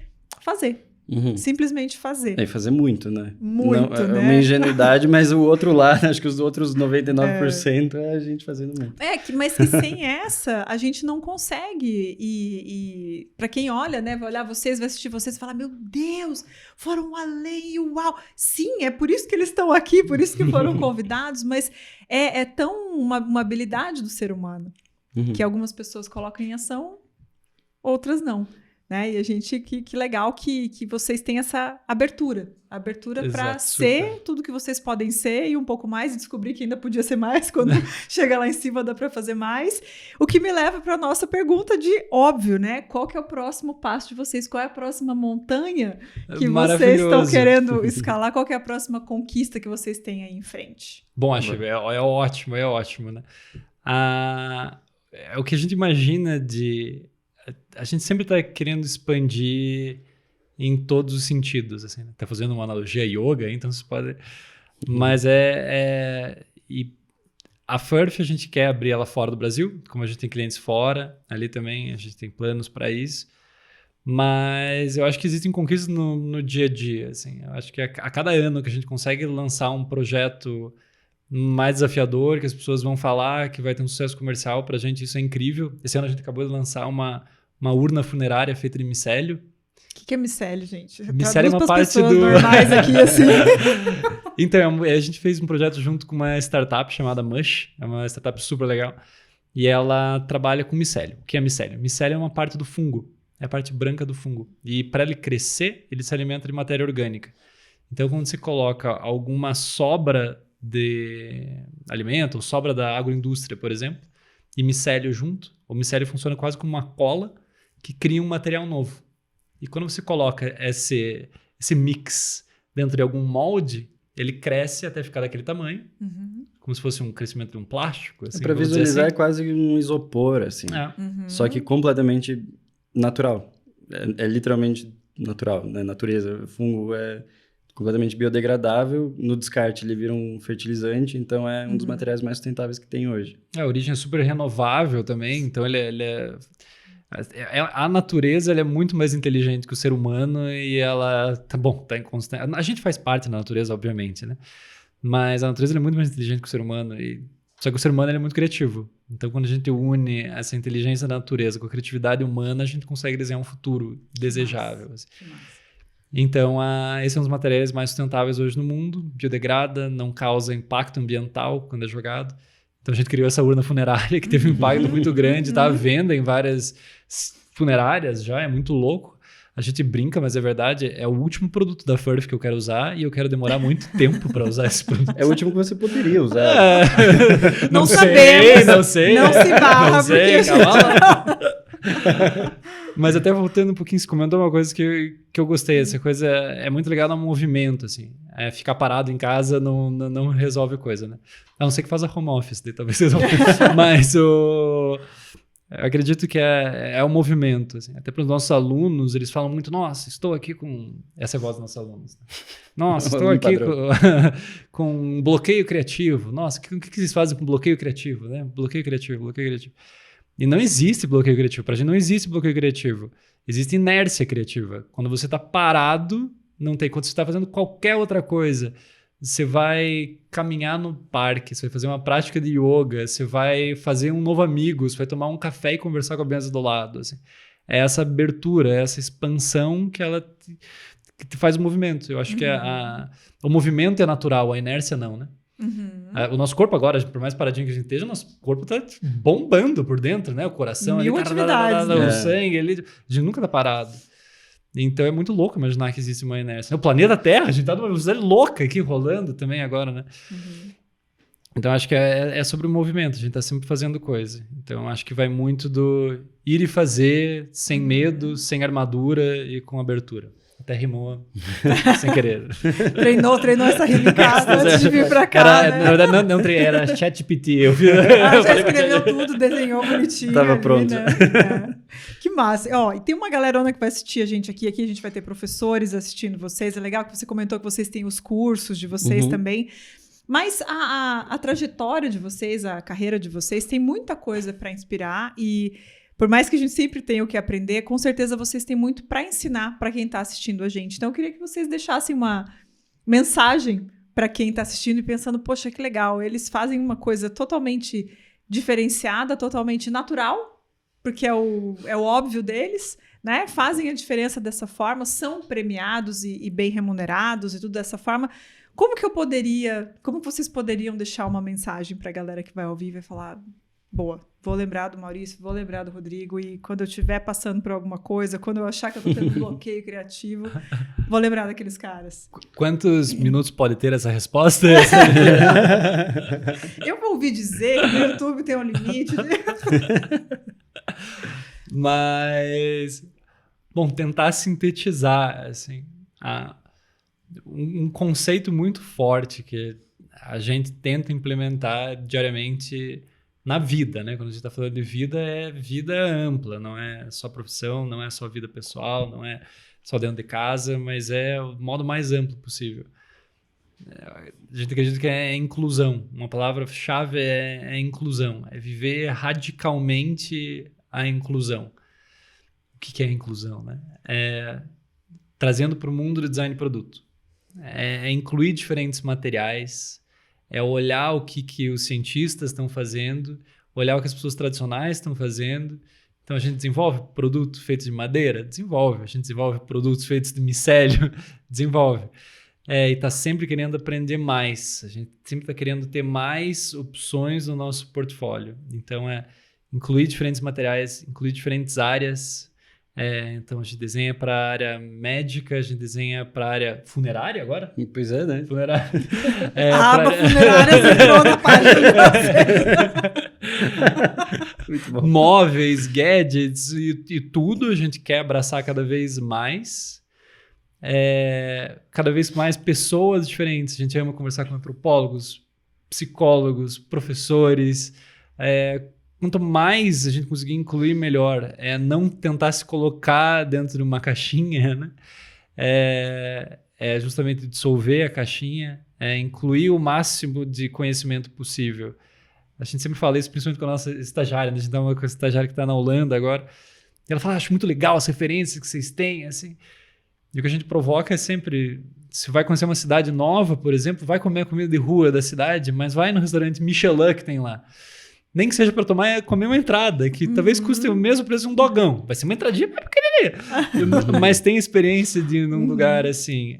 fazer. Simplesmente fazer. E fazer muito, né? Muito, não, né? É uma ingenuidade, mas o outro lado, acho que os outros 99% é a gente fazendo muito. Mas que sem essa, a gente não consegue. E para quem olha, né? Vai olhar vocês, vai assistir vocês e falar, meu Deus, foram além, uau! Sim, é por isso que eles estão aqui, por isso que foram convidados, mas é tão uma habilidade do ser humano que algumas pessoas colocam em ação, outras não. né? E a gente, que legal que vocês têm essa abertura para Exato, ser super. tudo que vocês podem ser e um pouco mais, e descobrir que ainda podia ser mais, quando chega lá em cima dá para fazer mais. O que me leva para a nossa pergunta de óbvio, né? Qual que é o próximo passo de vocês? Qual é a próxima montanha que vocês estão querendo escalar? Qual que é a próxima conquista que vocês têm aí em frente? Bom, acho que é ótimo, né? É o que a gente imagina de... A gente sempre está querendo expandir em todos os sentidos, assim, né? Tá fazendo uma analogia a yoga, então você pode... Mas e a Furf a gente quer abrir ela fora do Brasil, como a gente tem clientes fora, ali também a gente tem planos para isso. Mas eu acho que existem conquistas no dia a dia, assim. Eu acho que a cada ano que a gente consegue lançar um projeto mais desafiador, que as pessoas vão falar que vai ter um sucesso comercial, pra gente isso é incrível. Esse ano a gente acabou de lançar uma urna funerária feita de micélio. O que é micélio, gente? Micélio é uma parte do... normais aqui, assim. Então, a gente fez um projeto junto com uma startup chamada Mush, é uma startup super legal, e ela trabalha com micélio. O que é micélio? Micélio é uma parte do fungo, é a parte branca do fungo. E para ele crescer, ele se alimenta de matéria orgânica. Então, quando você coloca alguma sobra de alimento, ou sobra da agroindústria, por exemplo, e micélio junto, o micélio funciona quase como uma cola que cria um material novo. E quando você coloca esse mix dentro de algum molde, ele cresce até ficar daquele tamanho, como se fosse um crescimento de um plástico. Assim, para visualizar, assim. É quase um isopor, assim. Só que completamente natural. É literalmente natural, né? Natureza. O fungo é completamente biodegradável, no descarte ele vira um fertilizante, então é um dos materiais mais sustentáveis que tem hoje. A origem é super renovável também, então a natureza ela é muito mais inteligente que o ser humano e ela, tá em constante... A gente faz parte da natureza, obviamente, né? Mas a natureza ela é muito mais inteligente que o ser humano, só que o ser humano ele é muito criativo. Então, quando a gente une essa inteligência da natureza com a criatividade humana, a gente consegue desenhar um futuro desejável. Assim. Então, esse é um dos materiais mais sustentáveis hoje no mundo, biodegrada, não causa impacto ambiental quando é jogado. Então, a gente criou essa urna funerária que teve um impacto muito grande, está à venda em várias funerárias já, é muito louco. A gente brinca, mas é verdade, é o último produto da Furf que eu quero usar e eu quero demorar muito tempo para usar esse produto. É o último que você poderia usar. Não sabemos. Não sei. Não se barra, não sei, porque calma. Mas até voltando um pouquinho, você comentou uma coisa que eu gostei. Essa coisa é muito ligada ao movimento, assim. Ficar parado em casa não resolve coisa, né? A não ser que faça home office, daí talvez resolva. Mas eu acredito que é o movimento, assim. Até para os nossos alunos, eles falam muito, nossa, estou aqui com... Essa é a voz dos nossos alunos. Né? Nossa, estou aqui com bloqueio criativo. Nossa, o que vocês fazem com bloqueio criativo? Né? Bloqueio criativo. E não existe bloqueio criativo. Para a gente não existe bloqueio criativo. Existe inércia criativa. Quando você está parado, não tem. Quando você está fazendo qualquer outra coisa, você vai caminhar no parque, você vai fazer uma prática de yoga, você vai fazer um novo amigo, você vai tomar um café e conversar com a mesa do lado. Assim. É essa abertura, é essa expansão que que te faz o movimento. Eu acho que o movimento é natural, a inércia não, né? O nosso corpo agora, por mais paradinho que a gente esteja, nosso corpo tá bombando por dentro, né? O coração, o sangue, a gente nunca tá parado. Então é muito louco imaginar que existe uma inércia. O planeta Terra, a gente tá numa velocidade louca aqui rolando também agora, né? Então acho que é sobre o movimento, a gente tá sempre fazendo coisa. Então acho que vai muito do ir e fazer sem medo, sem armadura e com abertura. Até rimou sem querer. Treinou essa rima em casa antes de vir pra cá, né? Na verdade, não treinei, era ChatGPT. Já escreveu tudo, desenhou bonitinho. Tava ali, pronto. Né? Que massa. E tem uma galerona que vai assistir a gente aqui. Aqui a gente vai ter professores assistindo vocês. É legal que você comentou que vocês têm os cursos de vocês também. Mas a trajetória de vocês, a carreira de vocês, tem muita coisa para inspirar e... Por mais que a gente sempre tenha o que aprender, com certeza vocês têm muito para ensinar para quem está assistindo a gente. Então, eu queria que vocês deixassem uma mensagem para quem está assistindo e pensando, poxa, que legal, eles fazem uma coisa totalmente diferenciada, totalmente natural, porque é o óbvio deles, né? Fazem a diferença dessa forma, são premiados e bem remunerados e tudo dessa forma. Como que vocês poderiam deixar uma mensagem para a galera que vai ouvir e vai falar... boa. Vou lembrar do Maurício, vou lembrar do Rodrigo, e quando eu estiver passando por alguma coisa, quando eu achar que eu tô tendo um bloqueio criativo, vou lembrar daqueles caras. Quantos minutos pode ter essa resposta? Eu ouvi dizer que no YouTube tem um limite. Mas, bom, tentar sintetizar, assim, um conceito muito forte que a gente tenta implementar diariamente na vida, né? Quando a gente está falando de vida, é vida ampla, não é só profissão, não é só vida pessoal, não é só dentro de casa, mas é o modo mais amplo possível. A gente acredita que é inclusão. Uma palavra-chave é inclusão. É viver radicalmente a inclusão. O que é a inclusão, né? Trazendo para o mundo do design de produto. É incluir diferentes materiais, é olhar o que os cientistas estão fazendo, olhar o que as pessoas tradicionais estão fazendo. Então, a gente desenvolve produtos feitos de madeira? Desenvolve. A gente desenvolve produtos feitos de micélio? Desenvolve. E está sempre querendo aprender mais. A gente sempre está querendo ter mais opções no nosso portfólio. Então, incluir diferentes materiais, incluir diferentes áreas. Então, a gente desenha para a área médica, a gente desenha para a área funerária agora? Pois é, né? Funerária. A aba funerária entrou na página de vocês. Muito bom. Móveis, gadgets e tudo a gente quer abraçar cada vez mais. Cada vez mais pessoas diferentes. A gente ama conversar com antropólogos, psicólogos, professores. Quanto mais a gente conseguir incluir, melhor. Não tentar se colocar dentro de uma caixinha, né? Justamente dissolver a caixinha, incluir o máximo de conhecimento possível. A gente sempre fala isso, principalmente com a nossa estagiária, né? A gente dá uma estagiária que está na Holanda agora. E ela fala, acho muito legal as referências que vocês têm, assim. E o que a gente provoca é sempre, se vai conhecer uma cidade nova, por exemplo, vai comer a comida de rua da cidade, mas vai no restaurante Michelin que tem lá. Nem que seja para comer uma entrada, que talvez custe o mesmo preço de um dogão. Vai ser uma entradinha mais pequenininha. Mas tem experiência de ir num lugar assim.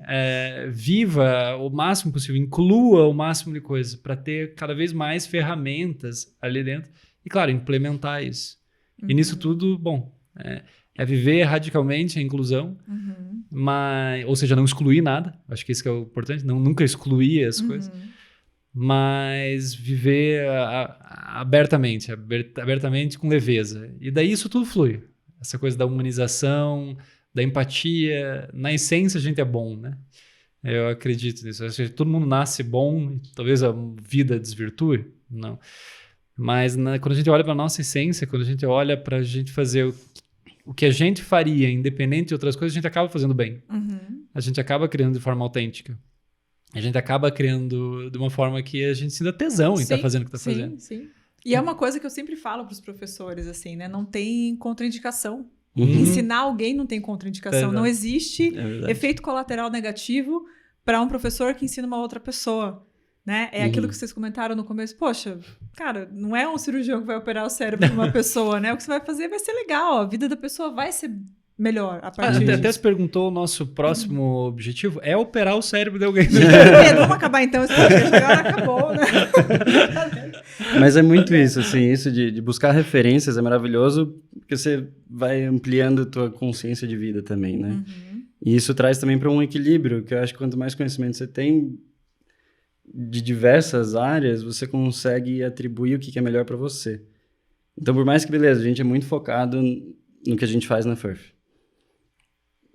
Viva o máximo possível, inclua o máximo de coisas para ter cada vez mais ferramentas ali dentro. E, claro, implementar isso. E nisso tudo, bom, viver radicalmente a inclusão, ou seja, não excluir nada. Acho que isso que é o importante, nunca excluir as coisas. Mas viver abertamente com leveza. E daí isso tudo flui. Essa coisa da humanização, da empatia. Na essência, a gente é bom, né? Eu acredito nisso. Acho que todo mundo nasce bom, talvez a vida desvirtue. Não. Mas quando a gente olha para a nossa essência, quando a gente olha para a gente fazer o que a gente faria, independente de outras coisas, a gente acaba fazendo bem. A gente acaba criando de forma autêntica. A gente acaba criando de uma forma que a gente sinta tesão em estar fazendo o que está fazendo. Sim. E é uma coisa que eu sempre falo para os professores, assim, né? Não tem contraindicação. Ensinar alguém não tem contraindicação. Não existe efeito colateral negativo para um professor que ensina uma outra pessoa, né? Aquilo que vocês comentaram no começo. Poxa, cara, não é um cirurgião que vai operar o cérebro de uma pessoa, né? O que você vai fazer vai ser legal. A vida da pessoa vai ser melhor a partir disso. Até se perguntou o nosso próximo objetivo é operar o cérebro de alguém. Vamos acabar então esse podcast, agora acabou, né? Mas é muito isso, assim, isso de buscar referências é maravilhoso, porque você vai ampliando a tua consciência de vida também, né? E isso traz também para um equilíbrio, que eu acho que quanto mais conhecimento você tem de diversas áreas, você consegue atribuir o que é melhor para você. Então, por mais que, beleza, a gente é muito focado no que a gente faz na Furf.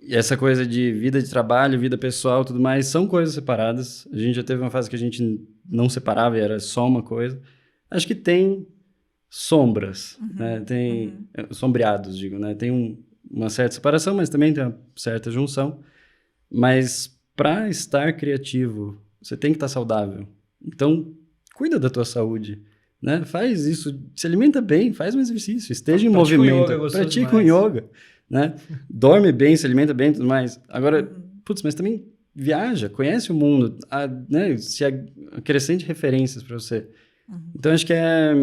E essa coisa de vida de trabalho, vida pessoal, tudo mais, são coisas separadas. A gente já teve uma fase que a gente não separava e era só uma coisa. Acho que tem sombras, né? Tem sombreados, digo, né? Tem uma certa separação, mas também tem uma certa junção. Mas para estar criativo, você tem que estar saudável. Então, cuida da tua saúde, né? Faz isso, se alimenta bem, faz um exercício, esteja em movimento, pratica um yoga, né? Dorme bem, se alimenta bem e tudo mais. Agora, mas também viaja, conhece o mundo, né? Se acrescente referências para você. Então, acho que é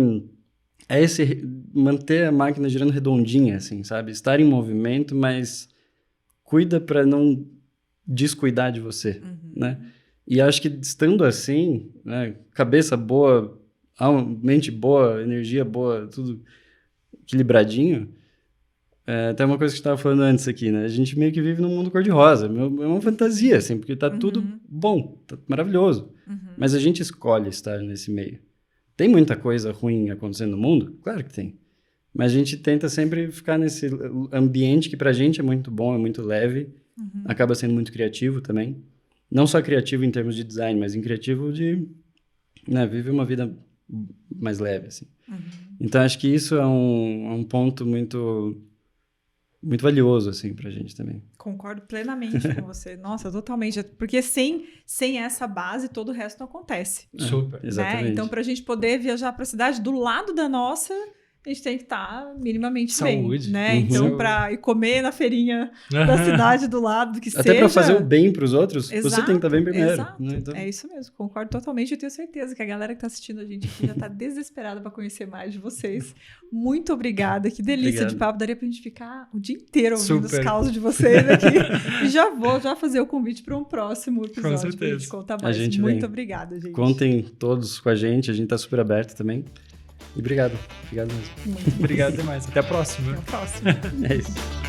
manter a máquina girando redondinha, assim, sabe? Estar em movimento, mas cuida para não descuidar de você, né? E acho que estando assim, né? Cabeça boa mente boa, energia boa, tudo equilibradinho, tem uma coisa que a gente estava falando antes aqui, né? A gente meio que vive num mundo cor-de-rosa. É uma fantasia, assim, porque tá tudo bom, tá maravilhoso. Mas a gente escolhe estar nesse meio. Tem muita coisa ruim acontecendo no mundo? Claro que tem. Mas a gente tenta sempre ficar nesse ambiente que pra gente é muito bom, é muito leve, acaba sendo muito criativo também. Não só criativo em termos de design, mas em criativo de, né, viver uma vida mais leve, assim. Então, acho que isso é um ponto muito, muito valioso, assim, pra gente também. Concordo plenamente com você. Nossa, totalmente. Porque sem essa base, todo o resto não acontece. Super. Exatamente. Né? Então, pra gente poder viajar pra cidade do lado da nossa, a gente tem que estar minimamente Saúde. bem, né? Então, para ir comer na feirinha da cidade do lado, que Até seja... para fazer o bem para os outros, Exato, você tem que estar bem primeiro. Exato. Né? Então... É isso mesmo, concordo totalmente. Eu tenho certeza que a galera que está assistindo a gente aqui já está desesperada para conhecer mais de vocês. Muito obrigada, que delícia de papo. Daria para a gente ficar o dia inteiro ouvindo os causos de vocês aqui. E já vou fazer o convite para um próximo episódio para a gente contar mais. Muito obrigada, gente. Contem todos com a gente está super aberto também. E obrigado. Obrigado mesmo. Muito obrigado demais. Até a próxima. Até a próxima. É isso.